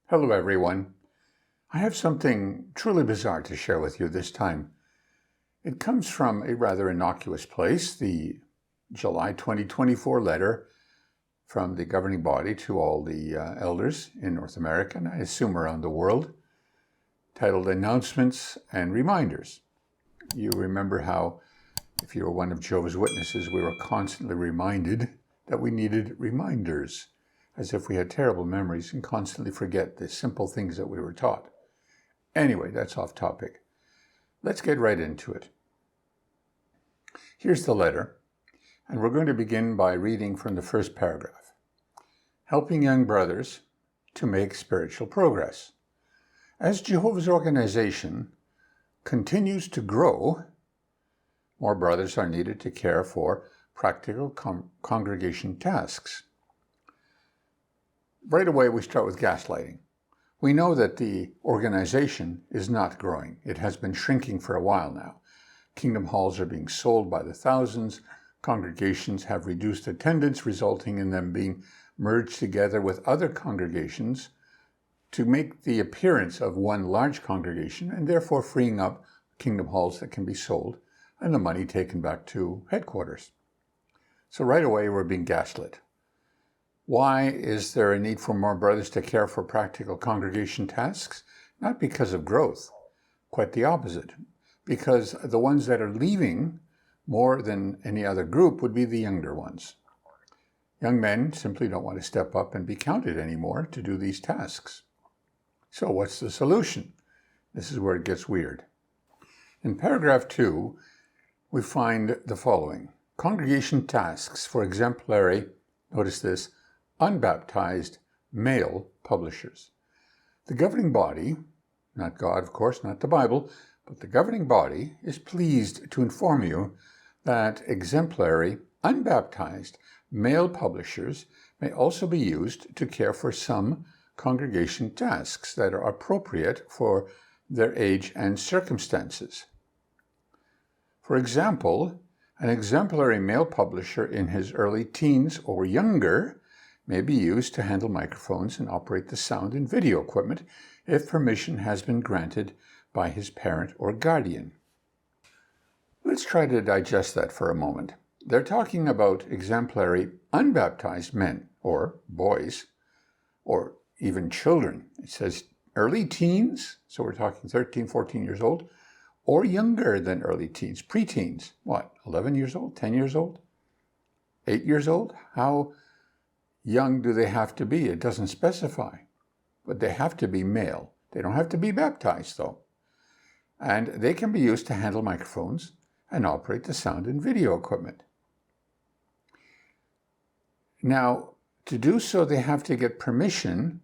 Hello, everyone. I have something truly bizarre to share with you this time. It comes from a rather innocuous place, the July 2024 letter from the governing body to all the elders in North America, and I assume around the world, titled Announcements and Reminders. You remember how, if you were one of Jehovah's Witnesses, we were constantly reminded that we needed reminders, as if we had terrible memories and constantly forget the simple things that we were taught. Anyway, that's off topic. Let's get right into it. Here's the letter, and we're going to begin by reading from the first paragraph. Helping young brothers to make spiritual progress. As Jehovah's organization continues to grow, more brothers are needed to care for practical congregation tasks. Right away, we start with gaslighting. We know that the organization is not growing. It has been shrinking for a while now. Kingdom halls are being sold by the thousands. Congregations have reduced attendance, resulting in them being merged together with other congregations to make the appearance of one large congregation, and therefore freeing up kingdom halls that can be sold and the money taken back to headquarters. So right away, we're being gaslit. Why is there a need for more brothers to care for practical congregation tasks? Not because of growth, quite the opposite. Because the ones that are leaving more than any other group would be the younger ones. Young men simply don't want to step up and be counted anymore to do these tasks. So what's the solution? This is where it gets weird. In paragraph 2, we find the following. Congregation tasks for exemplary, notice this, unbaptized male publishers. The governing body, not God, of course, not the Bible, but the governing body is pleased to inform you that exemplary, unbaptized male publishers may also be used to care for some congregation tasks that are appropriate for their age and circumstances. For example, an exemplary male publisher in his early teens or younger may be used to handle microphones and operate the sound and video equipment if permission has been granted by his parent or guardian. Let's try to digest that for a moment. They're talking about exemplary unbaptized men or boys or even children. It says early teens, so we're talking 13, 14 years old, or younger than early teens, preteens. What, 11 years old, 10 years old, 8 years old? How young do they have to be? It doesn't specify, but they have to be male. They don't have to be baptized, though. And they can be used to handle microphones and operate the sound and video equipment. Now, to do so, they have to get permission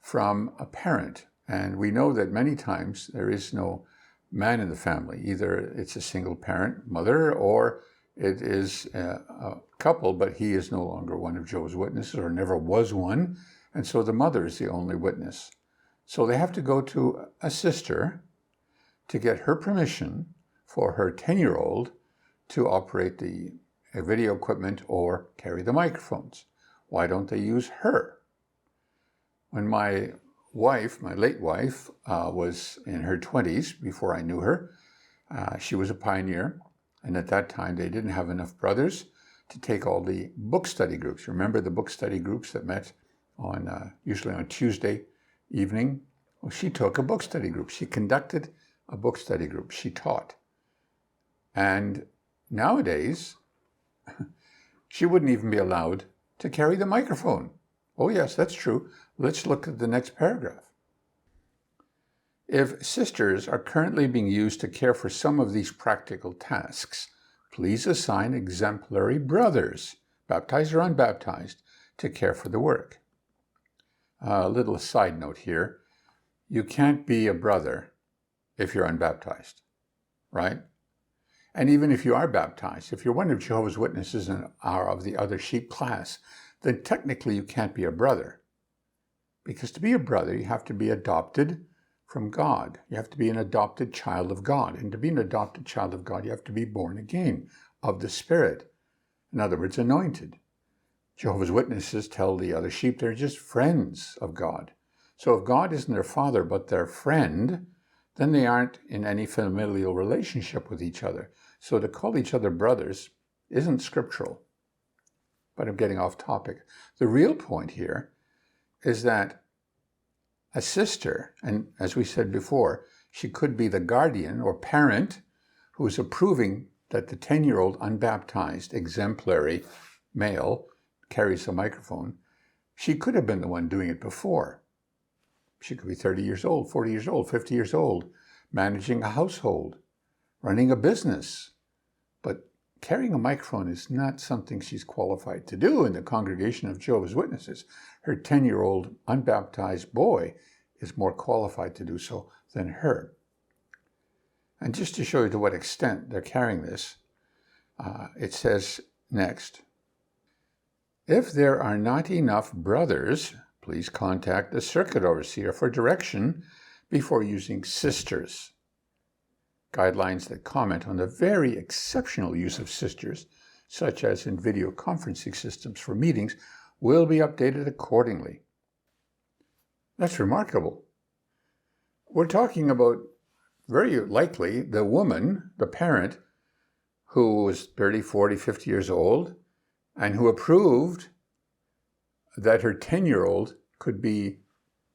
from a parent. And we know that many times there is no man in the family. Either it's a single parent, mother, or it is a couple, but he is no longer one of Jehovah's Witnesses or never was one. And so the mother is the only witness. So they have to go to a sister to get her permission for her 10-year-old to operate the video equipment or carry the microphones. Why don't they use her? When my wife, my late wife, was in her 20s, before I knew her, she was a pioneer. And at that time, they didn't have enough brothers to take all the book study groups. Remember the book study groups that met on usually on Tuesday evening? Well, she took a book study group. She conducted a book study group. She taught. And nowadays, she wouldn't even be allowed to carry the microphone. Oh yes, that's true. Let's look at the next paragraph. If sisters are currently being used to care for some of these practical tasks, please assign exemplary brothers, baptized or unbaptized, to care for the work. A little side note here. You can't be a brother if you're unbaptized, right? And even if you are baptized, if you're one of Jehovah's Witnesses and are of the other sheep class, then technically you can't be a brother. Because to be a brother, you have to be adopted from God. You have to be an adopted child of God. And to be an adopted child of God, you have to be born again of the Spirit. In other words, anointed. Jehovah's Witnesses tell the other sheep they're just friends of God. So if God isn't their father but their friend, then they aren't in any familial relationship with each other. So to call each other brothers isn't scriptural. But I'm getting off topic. The real point here is that a sister, and as we said before, she could be the guardian or parent who is approving that the 10-year-old unbaptized exemplary male carries a microphone. She could have been the one doing it before. She could be 30 years old, 40 years old, 50 years old, managing a household, running a business. But carrying a microphone is not something she's qualified to do in the congregation of Jehovah's Witnesses. Her 10-year-old unbaptized boy is more qualified to do so than her. And just to show you to what extent they're carrying this, it says next, if there are not enough brothers, please contact the circuit overseer for direction before using sisters. Guidelines that comment on the very exceptional use of sisters, such as in video conferencing systems for meetings, will be updated accordingly. That's remarkable. We're talking about very likely the woman, the parent, who was 30, 40, 50 years old, and who approved that her 10-year-old could be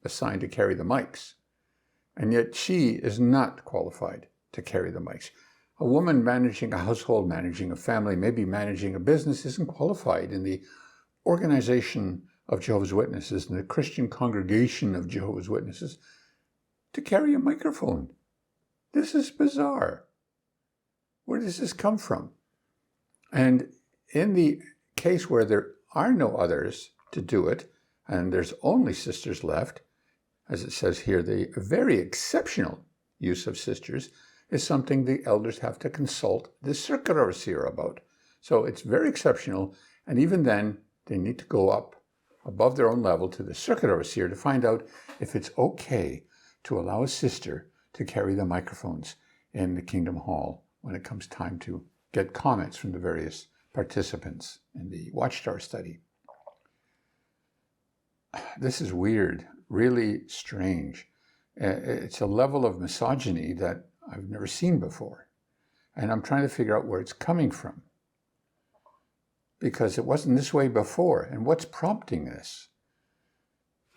assigned to carry the mics. And yet she is not qualified to carry the mics. A woman managing a household, managing a family, maybe managing a business isn't qualified in the organization of Jehovah's Witnesses and the Christian congregation of Jehovah's Witnesses to carry a microphone. This is bizarre. Where does this come from? And in the case where there are no others to do it, and there's only sisters left, as it says here, the very exceptional use of sisters is something the elders have to consult the circuit overseer about. So it's very exceptional, and even then, they need to go up above their own level to the circuit overseer to find out if it's okay to allow a sister to carry the microphones in the Kingdom Hall when it comes time to get comments from the various participants in the Watchtower study. This is weird, really strange. It's a level of misogyny that I've never seen before. And I'm trying to figure out where it's coming from. Because it wasn't this way before. And what's prompting this?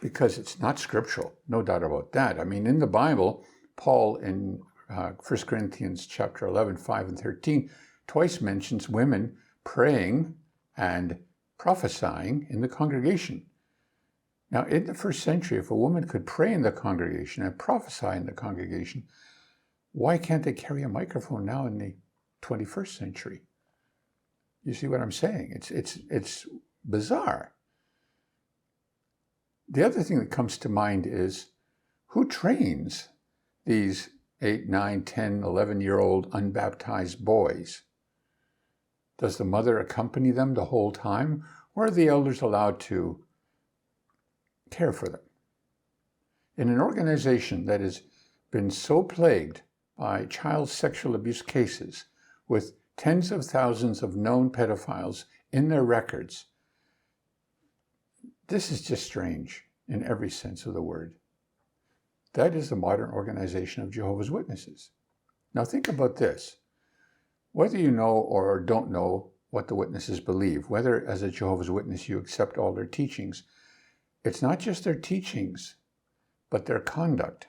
Because it's not scriptural, no doubt about that. I mean, in the Bible, Paul in 1 Corinthians chapter 11, 5 and 13, twice mentions women praying and prophesying in the congregation. Now, in the first century, if a woman could pray in the congregation and prophesy in the congregation, why can't they carry a microphone now in the 21st century? You see what I'm saying? It's bizarre. The other thing that comes to mind is who trains these 8, 9, 10, 11-year-old unbaptized boys? Does the mother accompany them the whole time, or are the elders allowed to care for them? In an organization that has been so plagued by child sexual abuse cases, with tens of thousands of known pedophiles in their records, this is just strange in every sense of the word. That is the modern organization of Jehovah's Witnesses. Now think about this. Whether you know or don't know what the witnesses believe, whether as a Jehovah's Witness you accept all their teachings, it's not just their teachings, but their conduct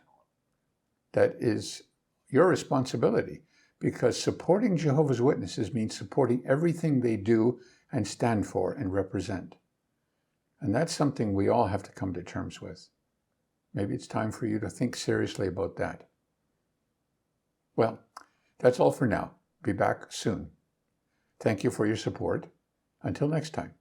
that is your responsibility, because supporting Jehovah's Witnesses means supporting everything they do and stand for and represent. And that's something we all have to come to terms with. Maybe it's time for you to think seriously about that. Well, that's all for now. Be back soon. Thank you for your support. Until next time.